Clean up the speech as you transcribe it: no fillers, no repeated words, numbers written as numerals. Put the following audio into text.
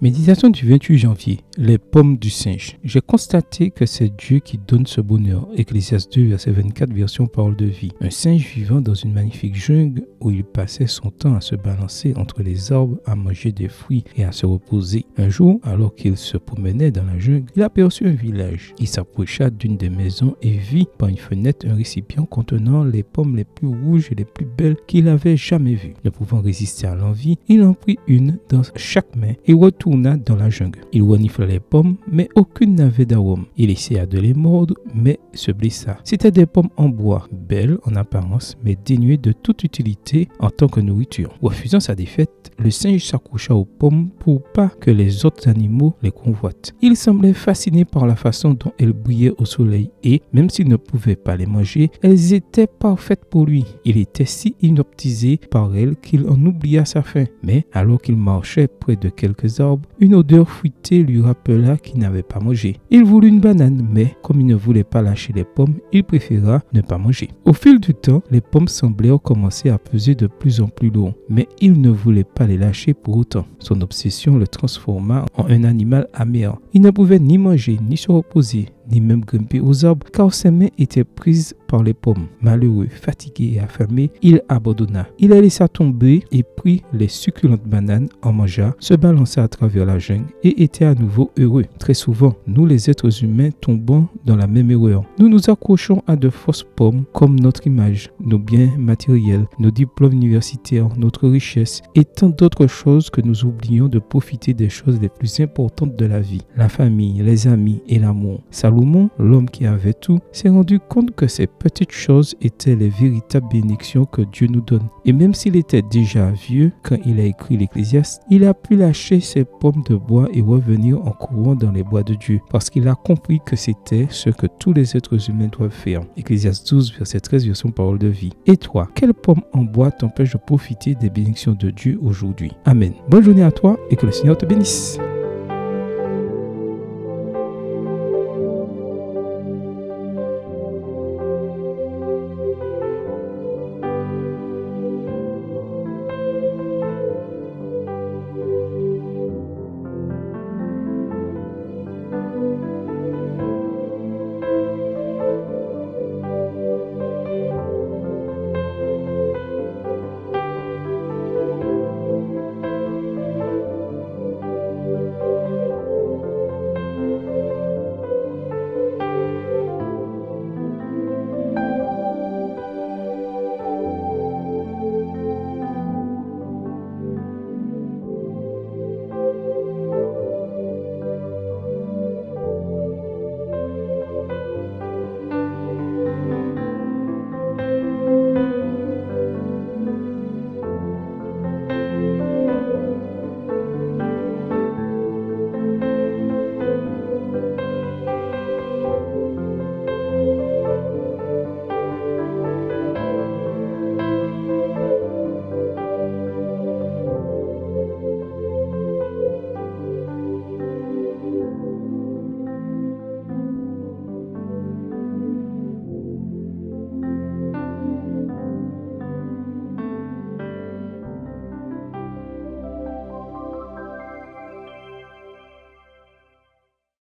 Méditation du 28 janvier, les pommes du singe. J'ai constaté que c'est Dieu qui donne ce bonheur. Ecclésiaste 2, verset 24, version parole de vie. Un singe vivant dans une magnifique jungle où il passait son temps à se balancer entre les arbres, à manger des fruits et à se reposer. Un jour, alors qu'il se promenait dans la jungle, il aperçut un village. Il s'approcha d'une des maisons et vit par une fenêtre un récipient contenant les pommes les plus rouges et les plus belles qu'il avait jamais vues. Ne pouvant résister à l'envie, il en prit une dans chaque main et retourna dans la jungle. Il renifla les pommes, mais aucune n'avait d'arôme. Il essaya de les mordre, mais se blessa. C'étaient des pommes en bois, belles en apparence, mais dénuées de toute utilité en tant que nourriture. Refusant sa défaite, le singe s'accrocha aux pommes pour pas que les autres animaux les convoitent. Il semblait fasciné par la façon dont elles brillaient au soleil et, même s'il ne pouvait pas les manger, elles étaient parfaites pour lui. Il était si hypnotisé par elles qu'il en oublia sa faim. Mais alors qu'il marchait près de quelques arbres, une odeur fruitée lui rappela qu'il n'avait pas mangé. Il voulut une banane, mais comme il ne voulait pas lâcher les pommes, il préféra ne pas manger. Au fil du temps, les pommes semblèrent commencer à peser de plus en plus lourd, mais il ne voulait pas les lâcher pour autant. Son obsession le transforma en un animal amer. Il ne pouvait ni manger, ni se reposer, ni même grimper aux arbres, car ses mains étaient prises par les pommes. Malheureux, fatigué et affamé, il abandonna. Il les laissa tomber et prit les succulentes bananes, en mangea, se balança à travers la jungle et était à nouveau heureux. Très souvent, nous les êtres humains tombons dans la même erreur. Nous nous accrochons à de fausses pommes comme notre image, nos biens matériels, nos diplômes universitaires, notre richesse et tant d'autres choses que nous oublions de profiter des choses les plus importantes de la vie, la famille, les amis et l'amour. Salomon, l'homme qui avait tout, s'est rendu compte que ces petites choses étaient les véritables bénédictions que Dieu nous donne. Et même s'il était déjà vieux quand il a écrit l'Ecclésiaste, il a pu lâcher ses pommes de bois et revenir en courant dans les bois de Dieu, parce qu'il a compris que c'était ce que tous les êtres humains doivent faire. Ecclésiaste 12, verset 13, version parole de vie. Et toi, quelle pomme en bois t'empêche de profiter des bénédictions de Dieu aujourd'hui? Amen. Bonne journée à toi et que le Seigneur te bénisse.